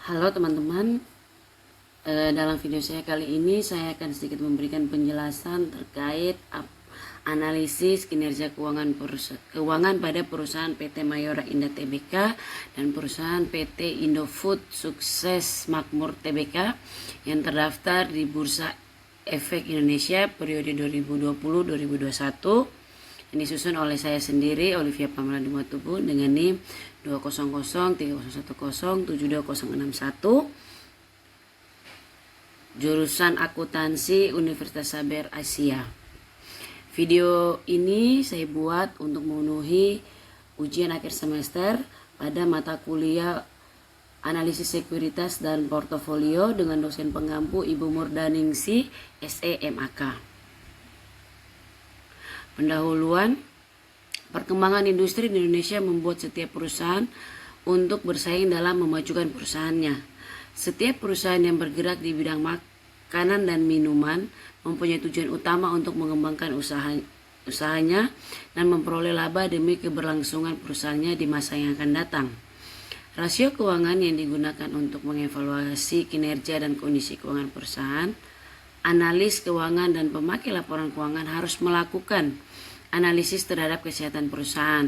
Halo teman-teman, dalam video saya kali ini saya akan sedikit memberikan penjelasan terkait analisis kinerja keuangan pada perusahaan PT Mayora Indah Tbk dan perusahaan PT Indofood Sukses Makmur Tbk yang terdaftar di Bursa Efek Indonesia periode 2020-2021 yang disusun oleh saya sendiri, Olivia Pamela Dimatubu, dengan NIM 2003010726061, jurusan akuntansi Universitas Saber Asia. Video ini saya buat untuk memenuhi ujian akhir semester pada mata kuliah analisis sekuritas dan portofolio dengan dosen pengampu Ibu Murdaningsi SEMAK. Pendahuluan, perkembangan industri di Indonesia membuat setiap perusahaan untuk bersaing dalam memajukan perusahaannya. Setiap perusahaan yang bergerak di bidang makanan dan minuman mempunyai tujuan utama untuk mengembangkan usahanya dan memperoleh laba demi keberlangsungan perusahaannya di masa yang akan datang. Rasio keuangan yang digunakan untuk mengevaluasi kinerja dan kondisi keuangan perusahaan. Analis keuangan dan pemakai laporan keuangan harus melakukan analisis terhadap kesehatan perusahaan.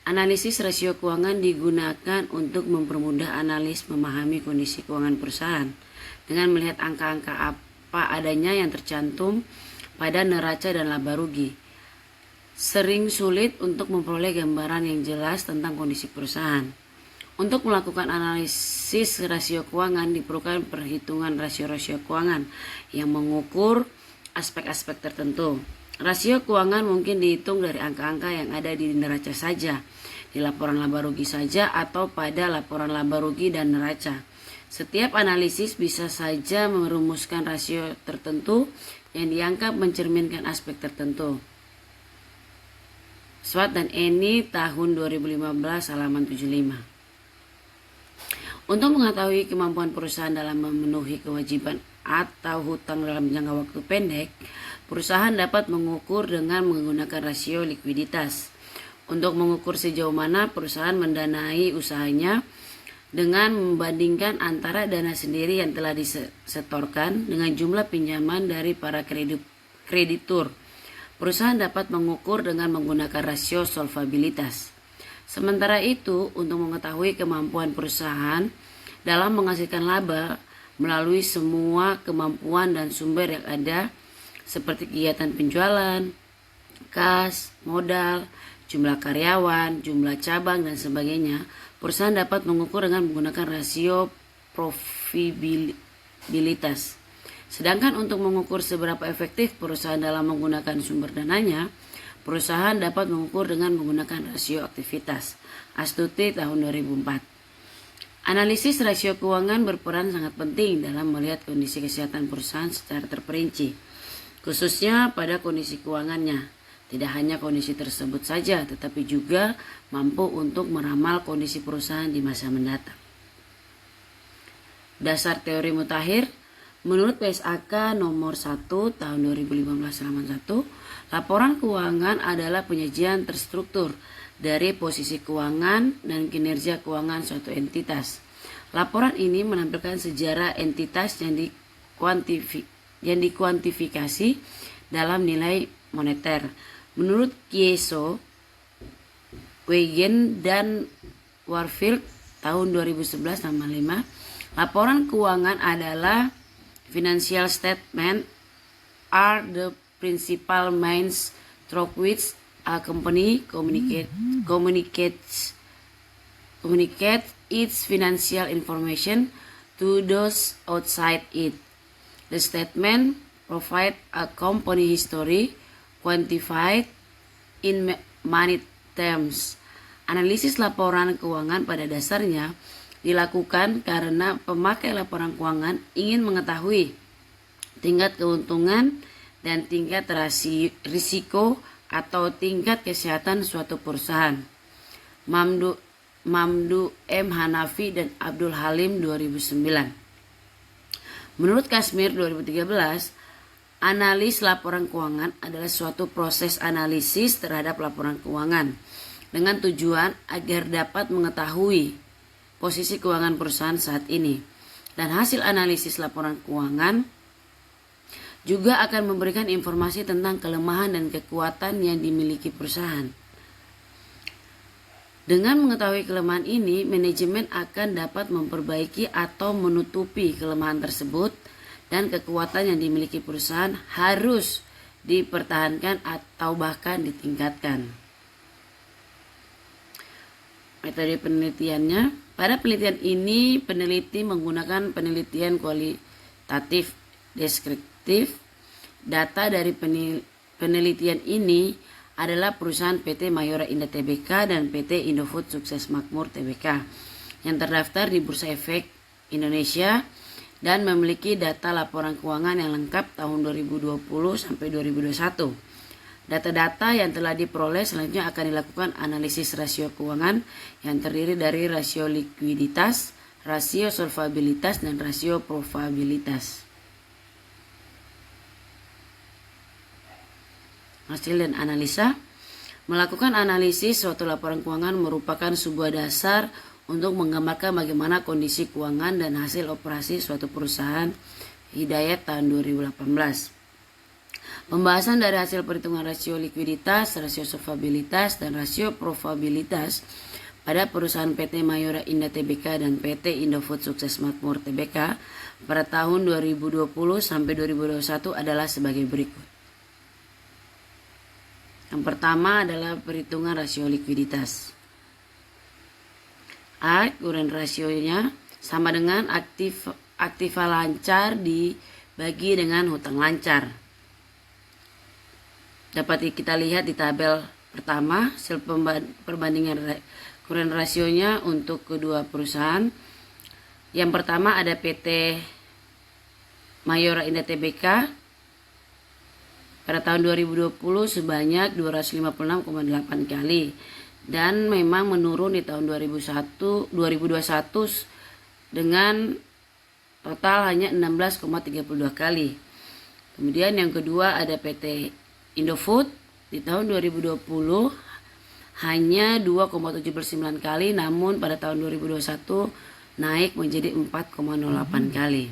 Analisis rasio keuangan digunakan untuk mempermudah analis memahami kondisi keuangan perusahaan dengan melihat angka-angka apa adanya yang tercantum pada neraca dan laba rugi. Sering sulit untuk memperoleh gambaran yang jelas tentang kondisi perusahaan. Untuk melakukan analisis rasio keuangan diperlukan perhitungan rasio-rasio keuangan yang mengukur aspek-aspek tertentu. Rasio keuangan mungkin dihitung dari angka-angka yang ada di neraca saja, di laporan laba rugi saja, atau pada laporan laba rugi dan neraca. Setiap analisis bisa saja merumuskan rasio tertentu yang dianggap mencerminkan aspek tertentu. Swat dan Eni tahun 2015 halaman 75. Untuk mengetahui kemampuan perusahaan dalam memenuhi kewajiban atau hutang dalam jangka waktu pendek, perusahaan dapat mengukur dengan menggunakan rasio likuiditas. Untuk mengukur sejauh mana perusahaan mendanai usahanya dengan membandingkan antara dana sendiri yang telah disetorkan dengan jumlah pinjaman dari para kreditur. Perusahaan dapat mengukur dengan menggunakan rasio solvabilitas. Sementara itu, untuk mengetahui kemampuan perusahaan dalam menghasilkan laba melalui semua kemampuan dan sumber yang ada seperti kegiatan penjualan, kas, modal, jumlah karyawan, jumlah cabang, dan sebagainya, perusahaan dapat mengukur dengan menggunakan rasio profitabilitas. Sedangkan untuk mengukur seberapa efektif perusahaan dalam menggunakan sumber dananya, perusahaan dapat mengukur dengan menggunakan rasio aktivitas. Astuti tahun 2004. Analisis rasio keuangan berperan sangat penting dalam melihat kondisi kesehatan perusahaan secara terperinci, khususnya pada kondisi keuangannya. Tidak hanya kondisi tersebut saja, tetapi juga mampu untuk meramal kondisi perusahaan di masa mendatang. Dasar teori mutakhir. Menurut PSAK nomor 1 tahun 2015 halaman 1, laporan keuangan adalah penyajian terstruktur dari posisi keuangan dan kinerja keuangan suatu entitas. Laporan ini menampilkan sejarah entitas yang dikuantifikasi dalam nilai moneter. Menurut Kieso, Wegen, dan Warfield tahun 2011 halaman 5, laporan keuangan adalah financial statement are the principal means through which a company communicates its financial information to those outside it. The statement provide a company history quantified in money terms. Analisis laporan keuangan pada dasarnya dilakukan karena pemakai laporan keuangan ingin mengetahui tingkat keuntungan dan tingkat risiko atau tingkat kesehatan suatu perusahaan. Mamdu M. Hanafi dan Abdul Halim 2009. Menurut Kasmir 2013, analis laporan keuangan adalah suatu proses analisis terhadap laporan keuangan dengan tujuan agar dapat mengetahui posisi keuangan perusahaan saat ini. Dan hasil analisis laporan keuangan juga akan memberikan informasi tentang kelemahan dan kekuatan yang dimiliki perusahaan. Dengan mengetahui kelemahan ini, manajemen akan dapat memperbaiki atau menutupi kelemahan tersebut, dan kekuatan yang dimiliki perusahaan harus dipertahankan atau bahkan ditingkatkan. Metode penelitiannya, pada penelitian ini peneliti menggunakan penelitian kualitatif deskriptif. Data dari penelitian ini adalah perusahaan PT Mayora Indah Tbk dan PT Indofood Sukses Makmur Tbk yang terdaftar di Bursa Efek Indonesia dan memiliki data laporan keuangan yang lengkap tahun 2020 sampai 2021. Data-data yang telah diperoleh selanjutnya akan dilakukan analisis rasio keuangan yang terdiri dari rasio likuiditas, rasio solvabilitas, dan rasio probabilitas. Hasil dan analisa. Melakukan analisis suatu laporan keuangan merupakan sebuah dasar untuk menggambarkan bagaimana kondisi keuangan dan hasil operasi suatu perusahaan. Hidayat tahun 2018. Pembahasan dari hasil perhitungan rasio likuiditas, rasio solvabilitas, dan rasio probabilitas pada perusahaan PT Mayora Indah Tbk dan PT Indofood Sukses Makmur Tbk pada tahun 2020 sampai 2021 adalah sebagai berikut. Yang pertama adalah perhitungan rasio likuiditas. A, current rasionya sama dengan aktiva lancar dibagi dengan hutang lancar. Dapat kita lihat di tabel pertama, hasil perbandingan current rasionya untuk kedua perusahaan. Yang pertama ada PT Mayora Indah Tbk pada tahun 2020 sebanyak 256,8 kali dan memang menurun di tahun 2021 dengan total hanya 16,32 kali. Kemudian yang kedua ada PT Indofood di tahun 2020 hanya 2,79 kali, namun pada tahun 2021 naik menjadi 4,08 kali.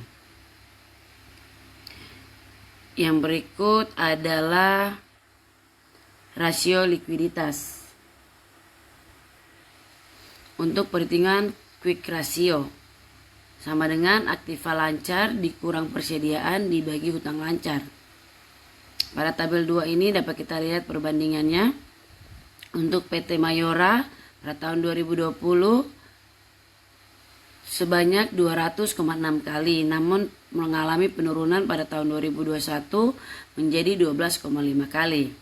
Yang berikut adalah rasio likuiditas. Untuk perhitungan quick ratio sama dengan aktiva lancar dikurang persediaan dibagi hutang lancar. Pada tabel 2 ini dapat kita lihat perbandingannya. Untuk PT Mayora pada tahun 2020 sebanyak 200,6 kali, namun mengalami penurunan pada tahun 2021 menjadi 12,5 kali.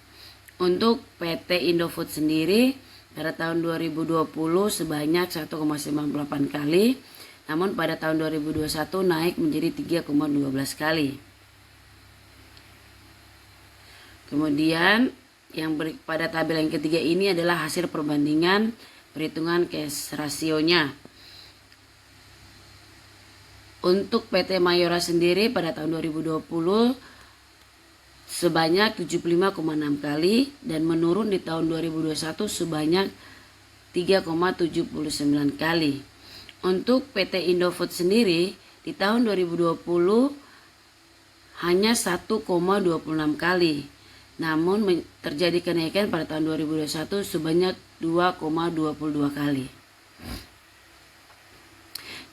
Untuk PT Indofood sendiri pada tahun 2020 sebanyak 1,98 kali, namun pada tahun 2021 naik menjadi 3,12 kali. Kemudian pada tabel yang ketiga ini adalah hasil perbandingan perhitungan cash rasionya. Untuk PT Mayora sendiri pada tahun 2020 sebanyak 75,6 kali dan menurun di tahun 2021 sebanyak 3,79 kali. Untuk PT Indofood sendiri di tahun 2020 hanya 1,26 kali. Namun terjadi kenaikan pada tahun 2021 sebanyak 2,22 kali.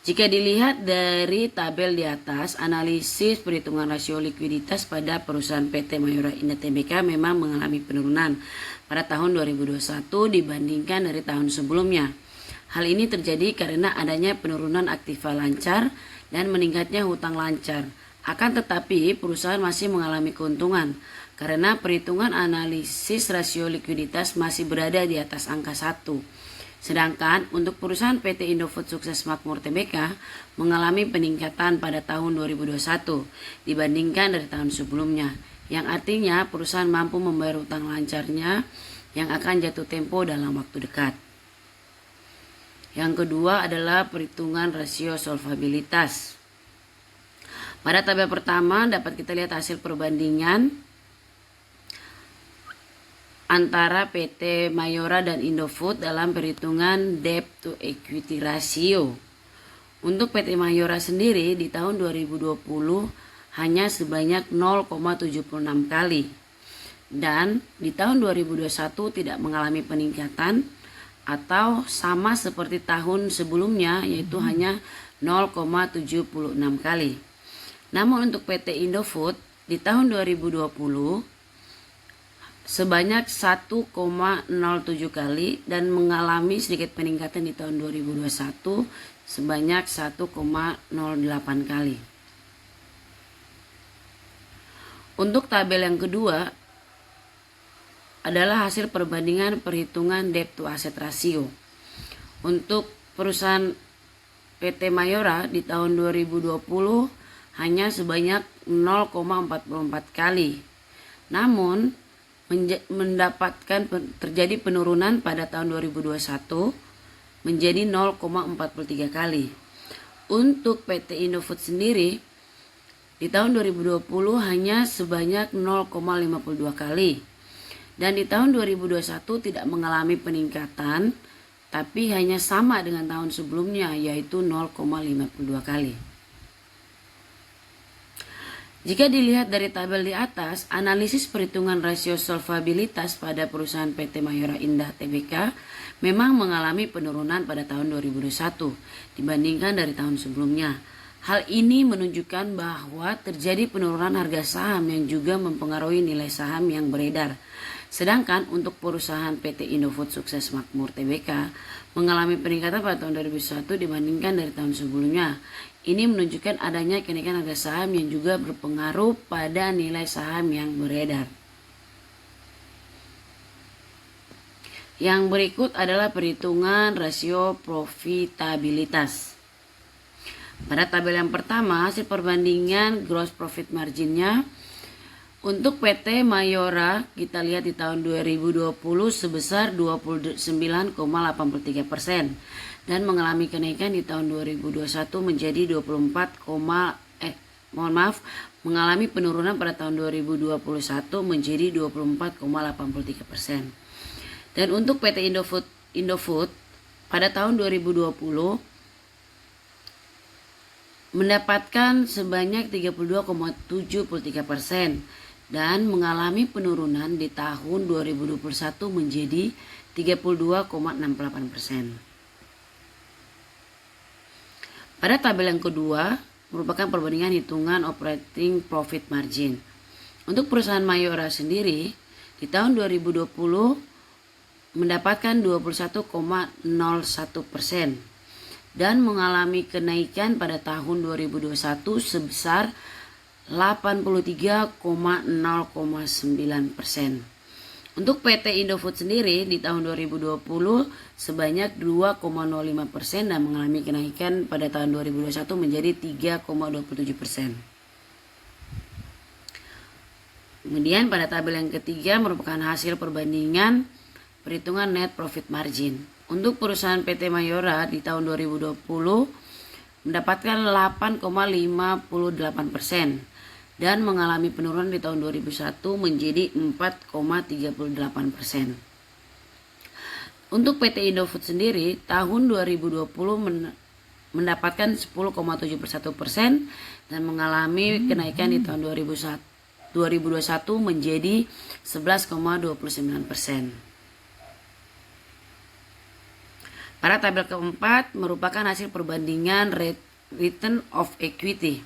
Jika dilihat dari tabel di atas, analisis perhitungan rasio likuiditas pada perusahaan PT Mayora Indah Tbk memang mengalami penurunan pada tahun 2021 dibandingkan dari tahun sebelumnya. Hal ini terjadi karena adanya penurunan aktiva lancar dan meningkatnya hutang lancar. Akan tetapi perusahaan masih mengalami keuntungan karena perhitungan analisis rasio likuiditas masih berada di atas angka 1. Sedangkan untuk perusahaan PT Indofood Sukses Makmur Tbk mengalami peningkatan pada tahun 2021 dibandingkan dari tahun sebelumnya, yang artinya perusahaan mampu membayar hutang lancarnya yang akan jatuh tempo dalam waktu dekat. Yang kedua adalah perhitungan rasio solvabilitas. Pada tabel pertama dapat kita lihat hasil perbandingan antara PT Mayora dan Indofood dalam perhitungan debt to equity ratio. Untuk PT Mayora sendiri di tahun 2020 hanya sebanyak 0,76 kali. Dan di tahun 2021 tidak mengalami peningkatan atau sama seperti tahun sebelumnya, yaitu hanya 0,76 kali. Namun untuk PT Indofood di tahun 2020 sebanyak 1,07 kali dan mengalami sedikit peningkatan di tahun 2021 sebanyak 1,08 kali. Untuk tabel yang kedua adalah hasil perbandingan perhitungan debt to asset ratio. Untuk perusahaan PT Mayora di tahun 2020 hanya sebanyak 0,44 kali. Namun terjadi penurunan pada tahun 2021 menjadi 0,43 kali. Untuk PT Indofood sendiri di tahun 2020 hanya sebanyak 0,52 kali. Dan di tahun 2021 tidak mengalami peningkatan, tapi hanya sama dengan tahun sebelumnya, yaitu 0,52 kali. Jika dilihat dari tabel di atas, analisis perhitungan rasio solvabilitas pada perusahaan PT Mayora Indah Tbk memang mengalami penurunan pada tahun 2021 dibandingkan dari tahun sebelumnya. Hal ini menunjukkan bahwa terjadi penurunan harga saham yang juga mempengaruhi nilai saham yang beredar. Sedangkan untuk perusahaan PT Indofood Sukses Makmur Tbk mengalami peningkatan pada tahun 2021 dibandingkan dari tahun sebelumnya. Ini menunjukkan adanya kenaikan harga saham yang juga berpengaruh pada nilai saham yang beredar. Yang berikut adalah perhitungan rasio profitabilitas. Pada tabel yang pertama, hasil perbandingan gross profit marginnya. Untuk PT Mayora kita lihat di tahun 2020 sebesar 29,83% dan mengalami kenaikan di tahun 2021 menjadi mengalami penurunan pada tahun 2021 menjadi 24,83%. Dan untuk PT Indofood pada tahun 2020 mendapatkan sebanyak 32,73% dan mengalami penurunan di tahun 2021 menjadi 32,68%. Pada tabel yang kedua merupakan perbandingan hitungan operating profit margin. Untuk perusahaan Mayora sendiri di tahun 2020 mendapatkan 21,01% dan mengalami kenaikan pada tahun 2021 sebesar 83,09%. Untuk PT Indofood sendiri di tahun 2020 sebanyak 2,05% dan mengalami kenaikan pada tahun 2021 menjadi 3,27%. Kemudian pada tabel yang ketiga merupakan hasil perbandingan perhitungan net profit margin. Untuk perusahaan PT Mayora di tahun 2020 mendapatkan 8,58% dan mengalami penurunan di tahun 2001 menjadi 4,38%. Untuk PT Indofood sendiri tahun 2020 mendapatkan 10,71% dan mengalami kenaikan di tahun 2021 menjadi 11,29%. Pada tabel keempat merupakan hasil perbandingan return of equity.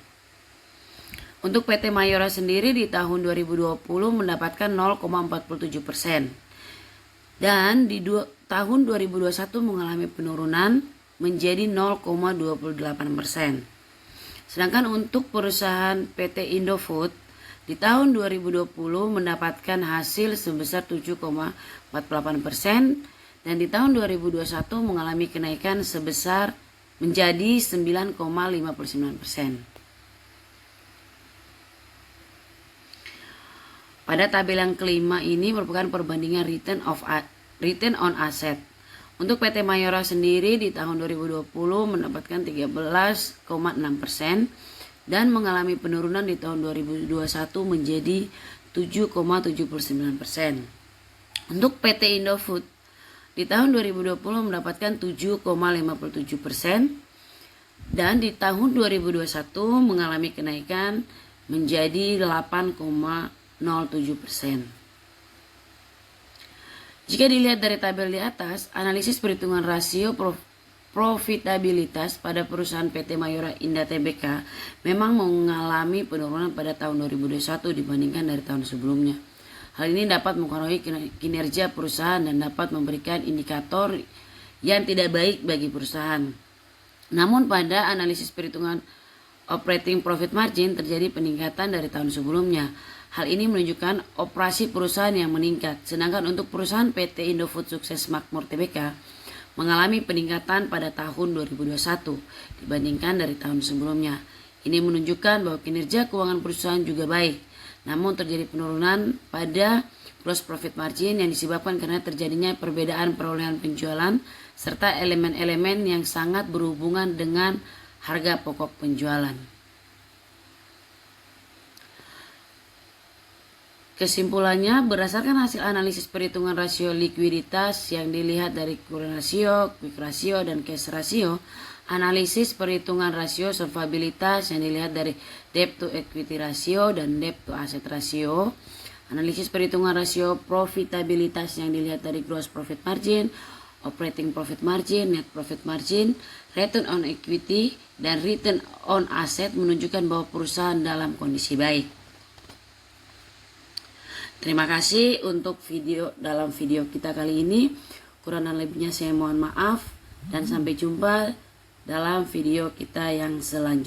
Untuk PT Mayora sendiri di tahun 2020 mendapatkan 0,47% dan di tahun 2021 mengalami penurunan menjadi 0,28%. Sedangkan untuk perusahaan PT Indofood di tahun 2020 mendapatkan hasil sebesar 7,48% dan di tahun 2021 mengalami kenaikan sebesar menjadi 9,59%. Pada tabel yang kelima ini merupakan perbandingan return on asset. Untuk PT Mayora sendiri di tahun 2020 mendapatkan 13,6% dan mengalami penurunan di tahun 2021 menjadi 7,79%. Untuk PT Indofood di tahun 2020 mendapatkan 7,57% Dan di tahun 2021 mengalami kenaikan menjadi 8,07%. Jika dilihat dari tabel di atas, analisis perhitungan rasio profitabilitas pada perusahaan PT Mayora Indah Tbk memang mengalami penurunan pada tahun 2021 dibandingkan dari tahun sebelumnya. Hal ini dapat mempengaruhi kinerja perusahaan dan dapat memberikan indikator yang tidak baik bagi perusahaan. Namun pada analisis perhitungan operating profit margin terjadi peningkatan dari tahun sebelumnya. Hal ini menunjukkan operasi perusahaan yang meningkat. Sedangkan untuk perusahaan PT Indofood Sukses Makmur Tbk mengalami peningkatan pada tahun 2021 dibandingkan dari tahun sebelumnya. Ini menunjukkan bahwa kinerja keuangan perusahaan juga baik. Namun terjadi penurunan pada gross profit margin yang disebabkan karena terjadinya perbedaan perolehan penjualan serta elemen-elemen yang sangat berhubungan dengan harga pokok penjualan. Kesimpulannya, berdasarkan hasil analisis perhitungan rasio likuiditas yang dilihat dari current ratio, quick ratio, dan cash ratio, analisis perhitungan rasio solvabilitas yang dilihat dari debt to equity ratio dan debt to asset ratio, analisis perhitungan rasio profitabilitas yang dilihat dari gross profit margin, operating profit margin, net profit margin, return on equity, dan return on asset menunjukkan bahwa perusahaan dalam kondisi baik. Terima kasih untuk dalam video kita kali ini. Kurang dan lebihnya saya mohon maaf dan sampai jumpa dalam video kita yang selanjutnya.